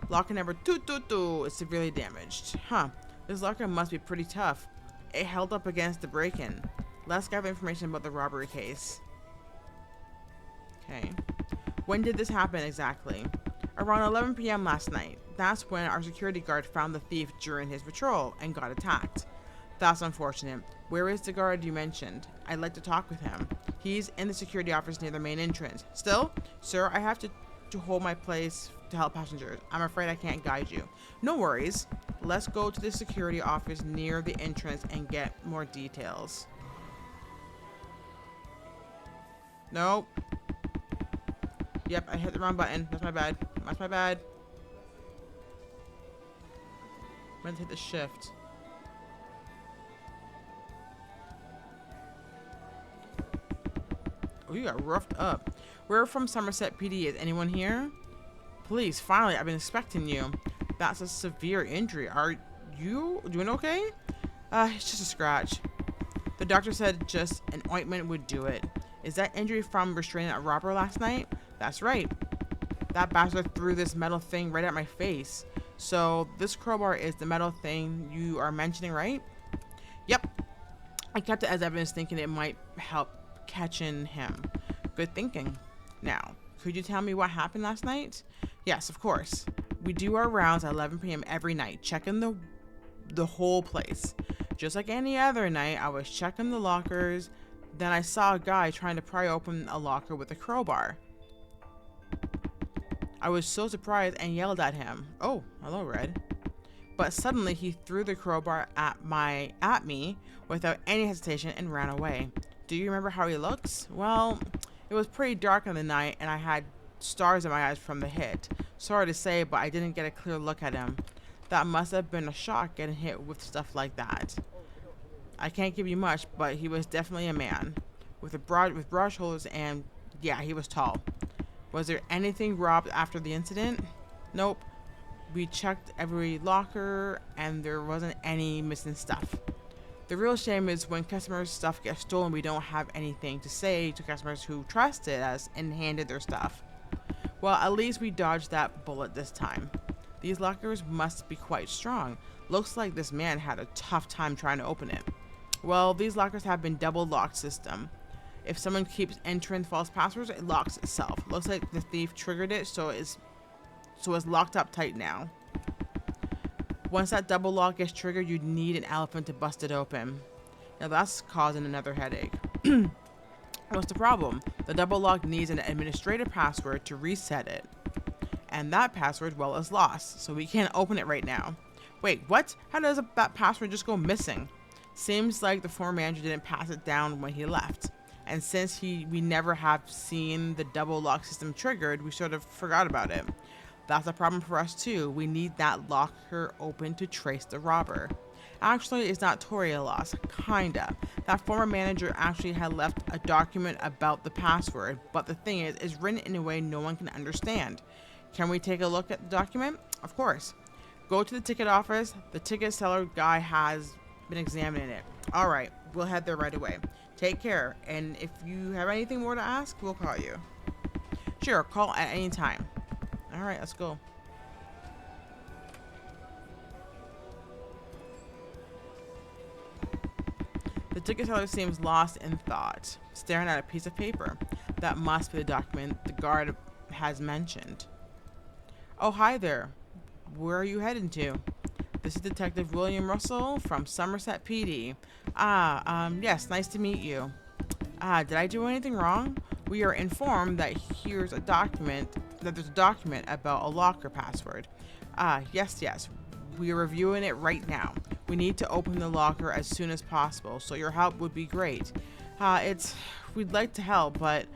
A: Locker number 222 is severely damaged. Huh. This locker must be pretty tough. It held up against the break-in. Let's gather information about the robbery case. Okay. When did this happen exactly? Around 11 p.m. last night. That's when our security guard found the thief during his patrol and got attacked. That's unfortunate. Where is the guard you mentioned? I'd like to talk with him. He's in the security office near the main entrance. Still? Sir, I have to hold my place to help passengers. I'm afraid I can't guide you. No worries. Let's go to the security office near the entrance and get more details. Nope. Yep, I hit the wrong button. That's my bad. That's my bad. I'm going to hit the shift. Oh, you got roughed up. We're from Somerset PD. Is anyone here? Police, finally, I've been expecting you. That's a severe injury. Are you doing okay? It's just a scratch. The doctor said just an ointment would do it. Is that injury from restraining a robber last night? That's right. That bastard threw this metal thing right at my face. So this crowbar is the metal thing you are mentioning, right? Yep. I kept it as evidence thinking it might help catching him. Good thinking. Now, could you tell me what happened last night? Yes, of course. We do our rounds at 11 p.m. every night, checking the whole place. Just like any other night, I was checking the lockers. Then I saw a guy trying to pry open a locker with a crowbar. I was so surprised and yelled at him. Oh, hello, Red. But suddenly he threw the crowbar at me without any hesitation and ran away. Do you remember how he looks? Well, it was pretty dark in the night and I had stars in my eyes from the hit. Sorry to say, but I didn't get a clear look at him. That must have been a shock getting hit with stuff like that. I can't give you much, but he was definitely a man with broad shoulders, and yeah, he was tall. Was there anything robbed after the incident? Nope. We checked every locker and there wasn't any missing stuff. The real shame is when customers' stuff gets stolen, we don't have anything to say to customers who trusted us and handed their stuff. Well, at least we dodged that bullet this time. These lockers must be quite strong. Looks like this man had a tough time trying to open it. Well, these lockers have been double locked system. If someone keeps entering false passwords, it locks itself. Looks like the thief triggered it, so it's locked up tight now. Once that double lock gets triggered, you need an elephant to bust it open. Now that's causing another headache. What's the problem? The double lock needs an administrative password to reset it. And that password, well, is lost, so we can't open it right now. Wait, what? How does that password just go missing? Seems like the former manager didn't pass it down when he left. And since we never have seen the double lock system triggered, we sort of forgot about it. That's a problem for us too. We need that locker open to trace the robber. Actually, it's not totally a loss, kinda. That former manager actually had left a document about the password, but the thing is, it's written in a way no one can understand. Can we take a look at the document? Of course. Go to the ticket office. The ticket seller guy has been examining it. All right, we'll head there right away. Take care, and if you have anything more to ask, we'll call you. Sure, call at any time. All right, let's go. The ticket seller seems lost in thought, staring at a piece of paper. That must be the document the guard has mentioned. Oh, hi there. Where are you heading to? This is Detective William Russell from Somerset PD. Yes, nice to meet you. Did I do anything wrong? We are informed that there's a document about a locker password. Yes. We are reviewing it right now. We need to open the locker as soon as possible, so your help would be great. We'd like to help, but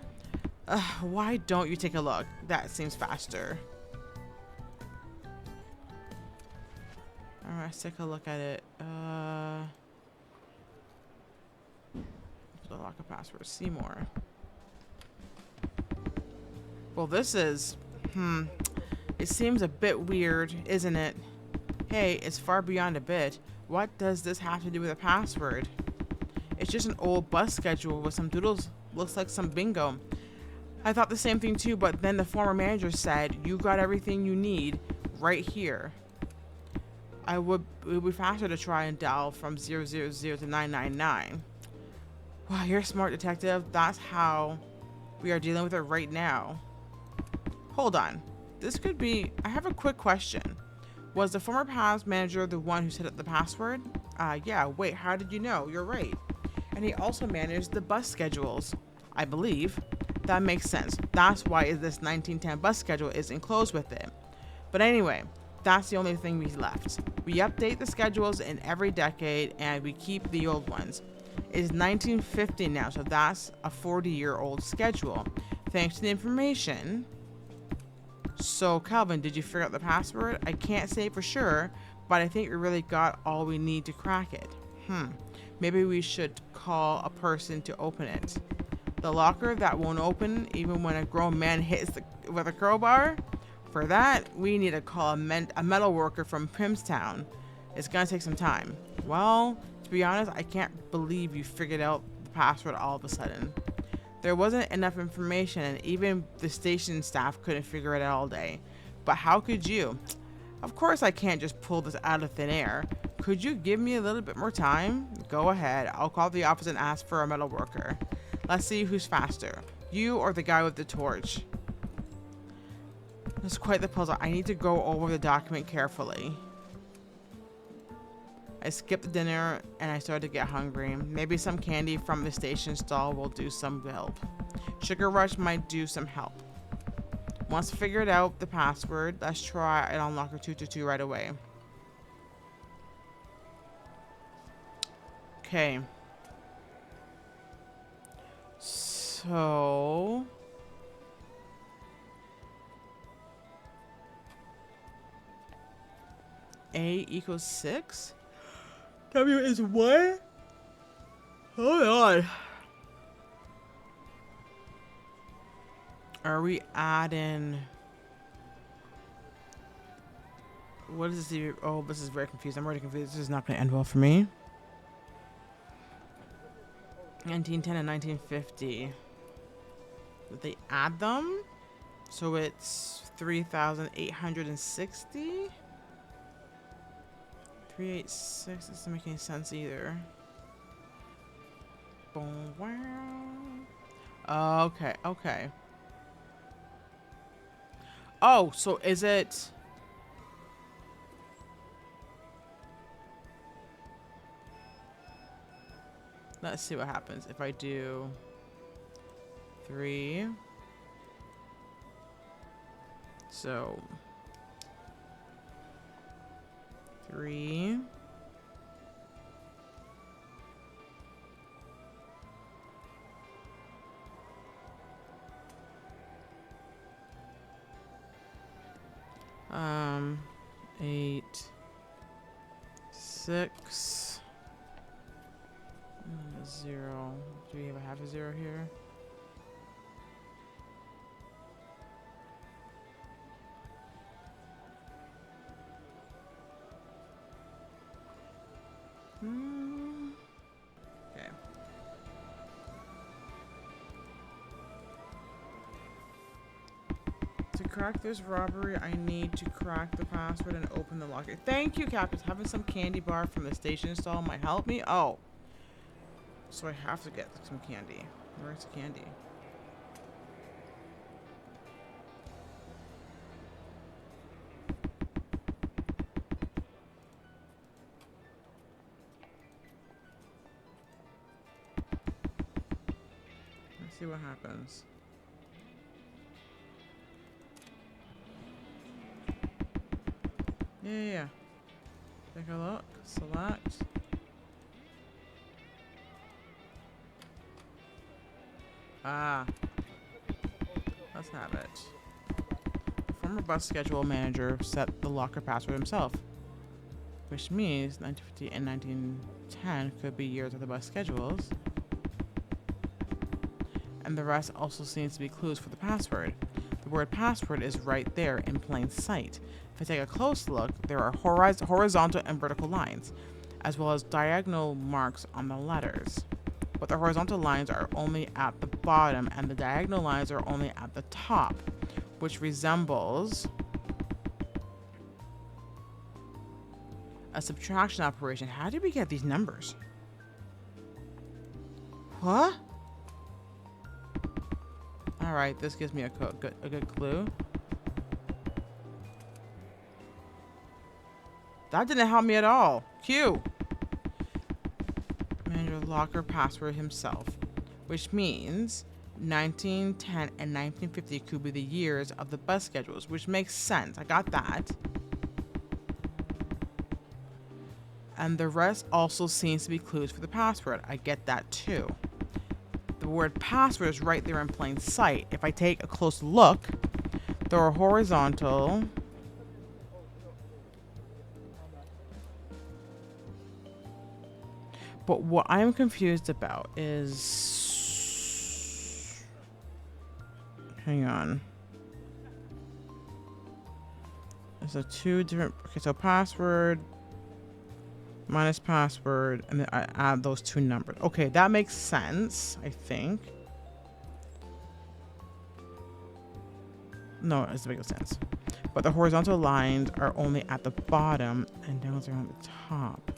A: why don't you take a look? That seems faster. Alright, let's take a look at it. The locker password, Seymour. Well, this is, it seems a bit weird, isn't it? Hey, it's far beyond a bit. What does this have to do with a password? It's just an old bus schedule with some doodles. Looks like some bingo. I thought the same thing too, but then the former manager said, you got everything you need right here. It would be faster to try and dial from 000 to 999. Wow, you're a smart detective. That's how we are dealing with it right now. Hold on. This could be... I have a quick question. Was the former pass manager the one who set up the password? Yeah, wait, how did you know? You're right. And he also managed the bus schedules, I believe. That makes sense. That's why this 1910 bus schedule is enclosed with it. But anyway, that's the only thing we left. We update the schedules in every decade and we keep the old ones. It's 1950 now, so that's a 40-year-old schedule. Thanks to the information. So, Calvin, did you figure out the password? I can't say for sure, but I think we really got all we need to crack it. Maybe we should call a person to open it. The locker that won't open even when a grown man hits with a crowbar? For that, we need to call a metal worker from Primstown. It's gonna take some time. Well, to be honest, I can't believe you figured out the password all of a sudden. There wasn't enough information and even the station staff couldn't figure it out all day. But how could you? Of course I can't just pull this out of thin air. Could you give me a little bit more time? Go ahead. I'll call the office and ask for a metal worker. Let's see who's faster. You or the guy with the torch? It's quite the puzzle. I need to go over the document carefully. I skipped the dinner and I started to get hungry. Maybe some candy from the station stall will do some help. Sugar Rush might do some help. Once figured out the password, let's try and unlock our 222 right away. Okay. So... A equals 6? W is what? Hold on. Are we adding... What is this? Oh, this is very confused. I'm already confused. This is not going to end well for me. 1910 and 1950. Did they add them? So it's 3,860? 386 doesn't make any sense either. Boom, wow. Okay. Oh, so is it... Let's see what happens if I do 3. So 3. Um, 8, 6, 0. Do we have a half a 0 here? Okay. To crack this robbery, I need to crack the password and open the locker. Thank you, Captain. Having some candy bar from the station stall might help me. Oh. So I have to get some candy. Where's the candy? Let's see what happens. Yeah. Take a look. Select. Ah. Let's have it. The former bus schedule manager set the locker password himself, which means 1950 and 1910 could be years of the bus schedules. And the rest also seems to be clues for the password. The word password is right there in plain sight. If I take a close look, there are horizontal and vertical lines, as well as diagonal marks on the letters. But the horizontal lines are only at the bottom, and the diagonal lines are only at the top, which resembles a subtraction operation. How did we get these numbers? What? Alright, this gives me a good clue. That didn't help me at all. Q. Manager locker password himself, which means 1910 and 1950 could be the years of the bus schedules, which makes sense. I got that. And the rest also seems to be clues for the password. I get that too. The word password is right there in plain sight. If I take a close look, there are horizontal but what I'm confused about is, hang on. There's a 2 different, okay, so password minus password, and then I add those 2 numbers. Okay, that makes sense, I think. No, it doesn't make sense. But the horizontal lines are only at the bottom, and those are on the top.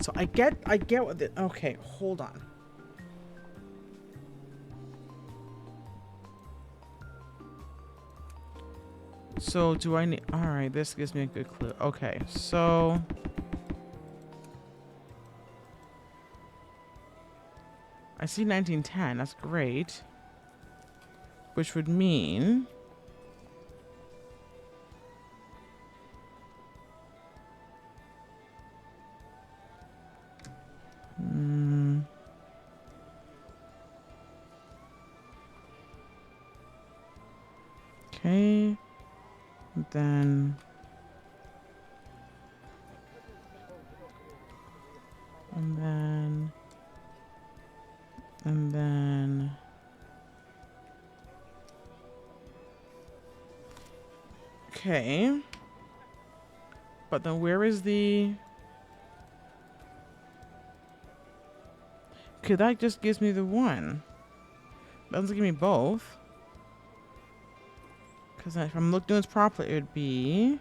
A: So I get what the, okay, hold on. So do I need, all right, this gives me a good clue. Okay, so I see 1910, that's great. Which would mean okay, then and then okay, but then where is the, okay, that just gives me the 1. Doesn't give me both. Because if I'm looking at this properly, it would be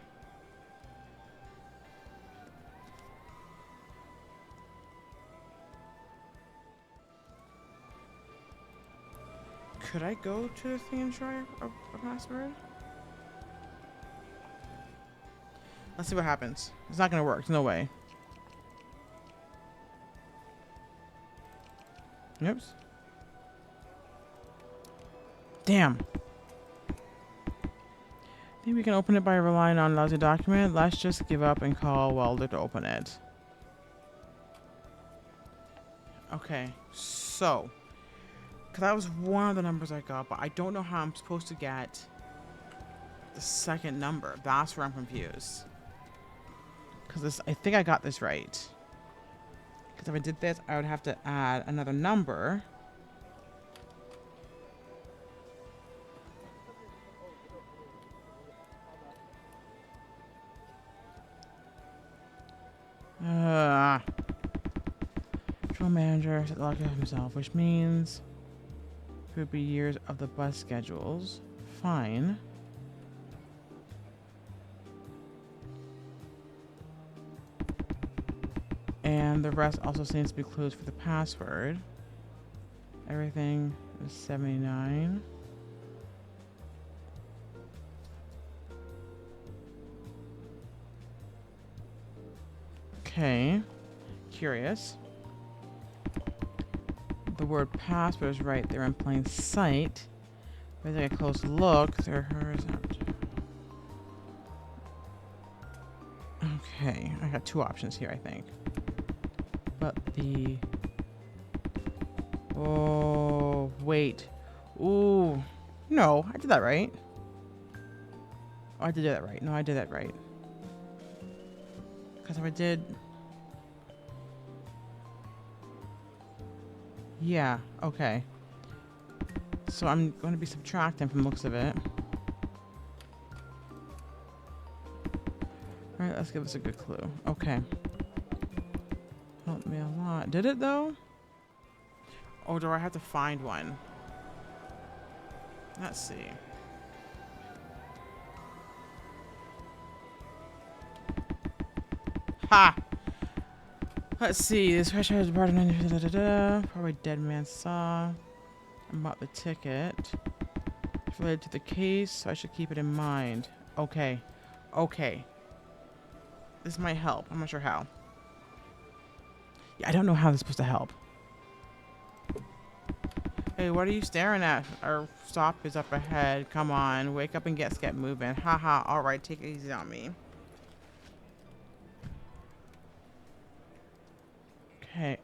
A: could I go to the thing and try a password? Let's see what happens. It's not gonna work. There's no way. Oops. Damn. Think we can open it by relying on lousy document? Let's just give up and call Welder to open it. Okay, so. Because that was one of the numbers I got, but I don't know how I'm supposed to get the second number. That's where I'm confused. Because I think I got this right. Because if I did this, I would have to add another number. Patrol manager set the lock himself, which means it would be years of the bus schedules. Fine. And the rest also seems to be clues for the password. Everything is 79. Okay. Curious. The word password is right there in plain sight. If I take a close look, they're horizontal. Okay, I got two options here, I think. But the... Oh, wait. Ooh. No, I did that right. Oh, I did that right. No, I did that right. Because if I did... Yeah, okay. So I'm going to be subtracting from the looks of it. Alright, let's give this a good clue. Okay. Helped me a lot. Did it though? Or do I have to find one? Let's see. Ha! Let's see. This pressure is part of probably dead man saw. I bought the ticket. It's related to the case, so I should keep it in mind. Okay. Okay. This might help. I'm not sure how. Yeah, I don't know how this is supposed to help. Hey, what are you staring at? Our stop is up ahead. Come on. Wake up and get moving. Haha. Alright, take it easy on me. Okay.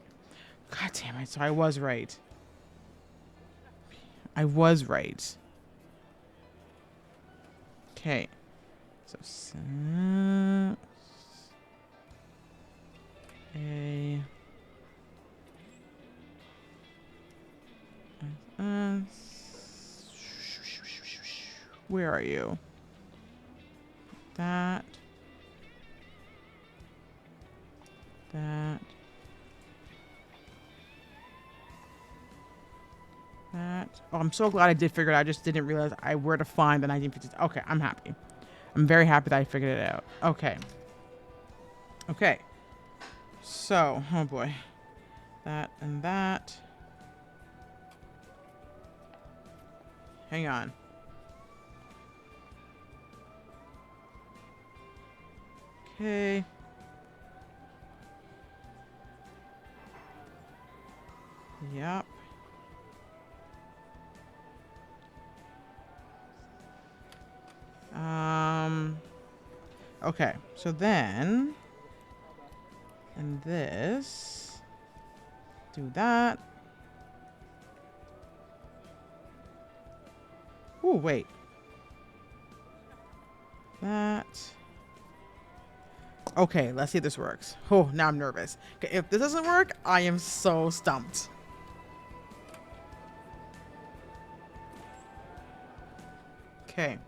A: God damn it. So I was right. I was right. Okay. So, where are you? That. That. That. Oh, I'm so glad I did figure it out. I just didn't realize where to find the 1950s. Okay, I'm happy. I'm very happy that I figured it out. Okay. Okay. So, oh boy. That and that. Hang on. Okay. Yep. Okay, so then, and this, do that. Ooh, wait. That. Okay, let's see if this works. Oh, now I'm nervous. Okay, if this doesn't work, I am so stumped. Okay.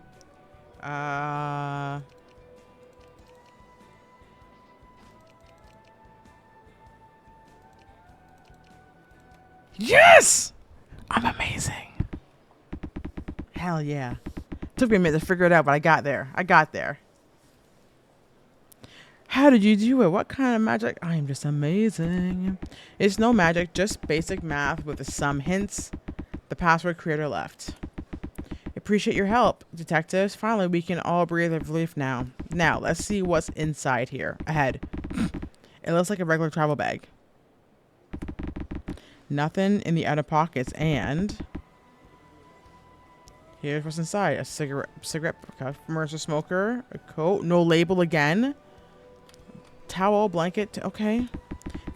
A: Yes! I'm amazing. Hell yeah. Took me a minute to figure it out, but I got there. I got there. How did you do it? What kind of magic? I am just amazing. It's no magic, just basic math with some hints the password creator left. Appreciate your help, detectives. Finally, we can all breathe of relief now. Now, let's see what's inside here. Ahead. It looks like a regular travel bag. Nothing in the outer pockets, and Here's what's inside. A cigarette commercial smoker, a coat, no label again. Towel, blanket, okay.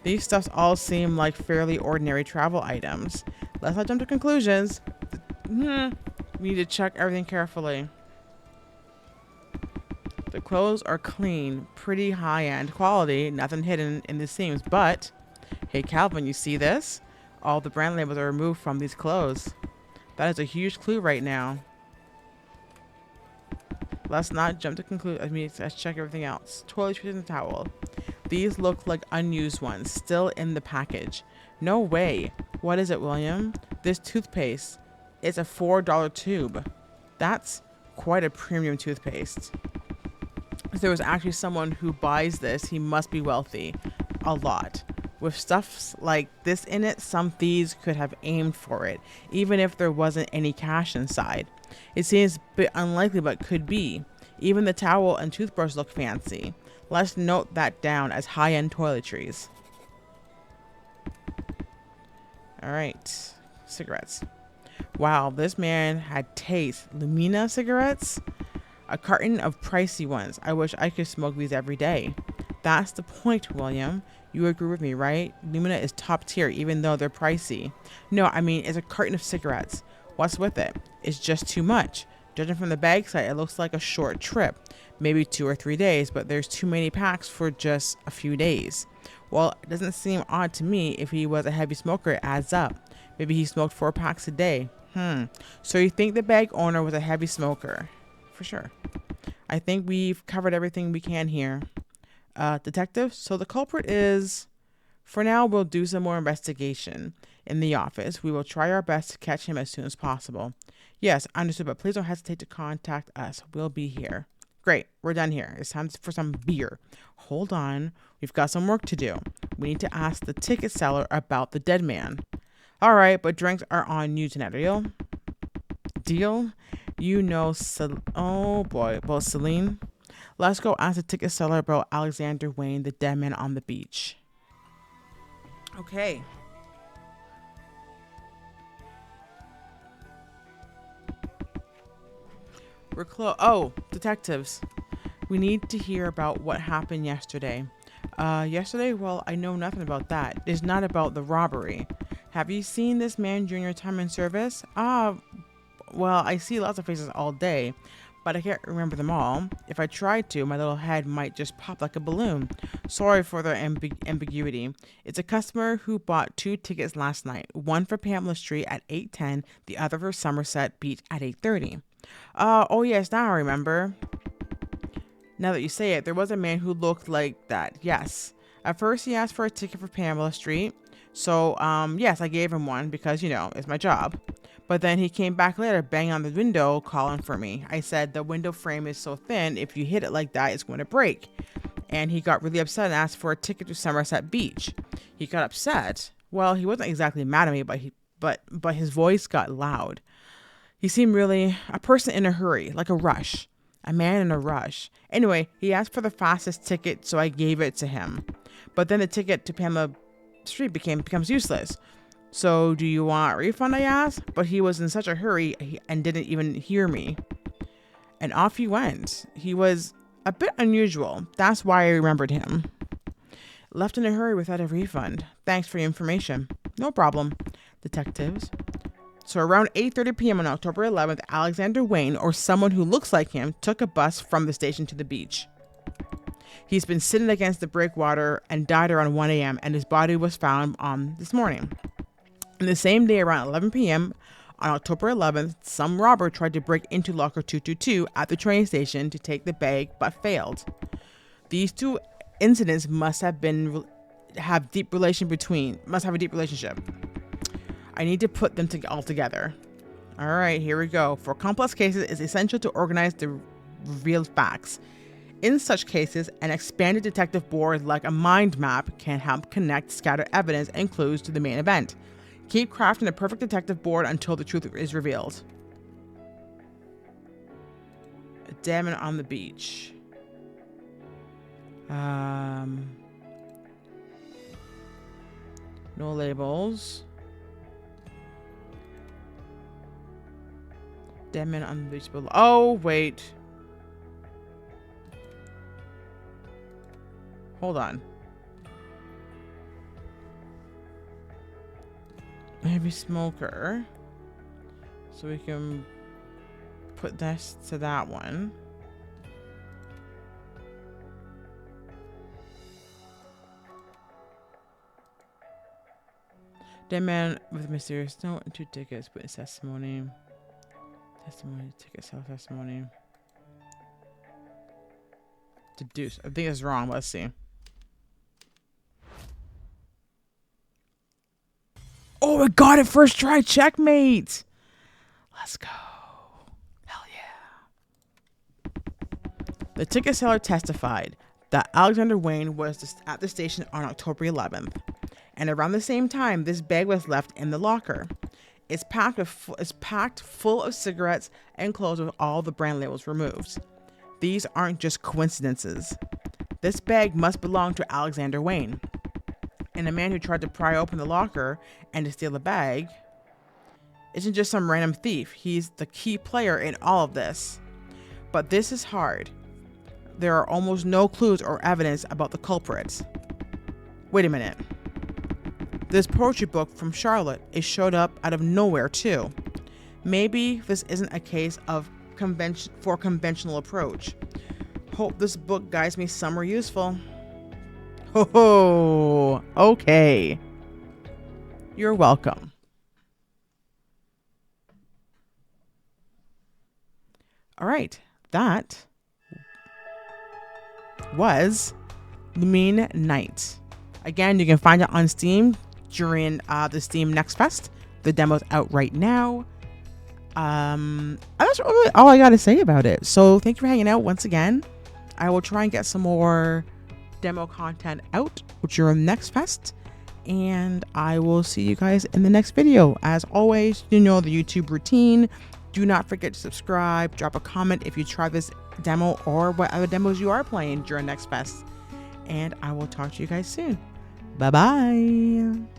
A: These stuffs all seem like fairly ordinary travel items. Let's not jump to conclusions. We need to check everything carefully. The clothes are clean, pretty high-end quality, nothing hidden in the seams, but hey Calvin, you see this? All the brand labels are removed from these clothes. That is a huge clue right now. Let's not jump to conclusions. Let's check everything else. Toiletries and towel. These look like unused ones, still in the package. No way. What is it, William? This toothpaste. It's a $4 tube. That's quite a premium toothpaste. If there was actually someone who buys this, he must be wealthy. A lot. With stuff like this in it, some thieves could have aimed for it, even if there wasn't any cash inside. It seems a bit unlikely, but could be. Even the towel and toothbrush look fancy. Let's note that down as high-end toiletries. Alright. Cigarettes. Wow, this man had taste. Lumina cigarettes? A carton of pricey ones. I wish I could smoke these every day. That's the point, William. You agree with me, right? Lumina is top tier, even though they're pricey. No, I mean, it's a carton of cigarettes. What's with it? It's just too much. Judging from the bag site, it looks like a short trip. Maybe 2 or 3 days, but there's too many packs for just a few days. Well, it doesn't seem odd to me. If he was a heavy smoker, it adds up. Maybe he smoked 4 packs a day. So you think the bag owner was a heavy smoker? For sure. I think we've covered everything we can here. Detective, so the culprit is... For now, we'll do some more investigation in the office. We will try our best to catch him as soon as possible. Yes, understood, but please don't hesitate to contact us. We'll be here. Great, we're done here. It's time for some beer. Hold on, we've got some work to do. We need to ask the ticket seller about the dead man. All right, but drinks are on you tonight, deal? You know, oh boy, well, Celine. Let's go ask the ticket seller about Alexander Wayne, the dead man on the beach. Okay. We're close. Oh, detectives. We need to hear about what happened yesterday. Yesterday? Well, I know nothing about that. It's not about the robbery. Have you seen this man during your time in service? Well, I see lots of faces all day, but I can't remember them all. If I tried to, my little head might just pop like a balloon. Sorry for the ambiguity. It's a customer who bought 2 tickets last night. One for Pamela Street at 8:10, the other for Somerset Beach at 8:30. Oh yes, now I remember. Now that you say it, there was a man who looked like that, yes. At first, he asked for a ticket for Pamela Street. So, yes, I gave him one because, you know, it's my job. But then he came back later, banging on the window, calling for me. I said, the window frame is so thin, if you hit it like that, it's going to break. And he got really upset and asked for a ticket to Somerset Beach. He got upset. Well, he wasn't exactly mad at me, but his voice got loud. He seemed really a person in a hurry, like a rush. A man in a rush. Anyway, he asked for the fastest ticket, so I gave it to him. But then the ticket to Pamela Street becomes useless. So, do you want a refund, I asked? But he was in such a hurry and didn't even hear me. And off he went. He was a bit unusual. That's why I remembered him. Left in a hurry without a refund. Thanks for your information. No problem. Detectives. So around 8:30 p.m. on October 11th, Alexander Wayne, or someone who looks like him, took a bus from the station to the beach. He's been sitting against the breakwater and died around 1 a.m. and his body was found this morning. And the same day, around 11 p.m. on October 11th, some robber tried to break into locker 222 at the train station to take the bag, but failed. These 2 incidents must have a deep relationship. I need to put them all together. All right, here we go. For complex cases, it's essential to organize the revealed facts. In such cases, an expanded detective board like a mind map can help connect scattered evidence and clues to the main event. Keep crafting a perfect detective board until the truth is revealed. A dead man on the beach. No labels. Dead man on the beach below. Oh, wait. Hold on. Heavy smoker. So we can put this to that one. Dead man with a mysterious note and 2 tickets. Witness testimony. Testimony. Ticket sale testimony. Deduce. I think it's wrong. Let's see. Oh, I got it first try. Checkmate. Let's go. Hell yeah. The ticket seller testified that Alexander Wayne was at the station on October 11th. And around the same time, this bag was left in the locker. It's packed full of cigarettes and clothes with all the brand labels removed. These aren't just coincidences. This bag must belong to Alexander Wayne. And the man who tried to pry open the locker and to steal the bag isn't just some random thief. He's the key player in all of this. But this is hard. There are almost no clues or evidence about the culprits. Wait a minute. This poetry book from Charlotte, it showed up out of nowhere too. Maybe this isn't a case of conventional approach. Hope this book guides me somewhere useful. Ho, okay. You're welcome. All right, that was LumineNight. Again, you can find it on Steam during the Steam Next Fest. The demo's out right now. That's really all I gotta say about it. So thank you for hanging out once again. I will try and get some more demo content out during Next Fest, and I will see you guys in the next video. As always, you know the YouTube routine. Do not forget to subscribe, drop a comment if you try this demo or what other demos you are playing during Next Fest, and I will talk to you guys soon. Bye bye.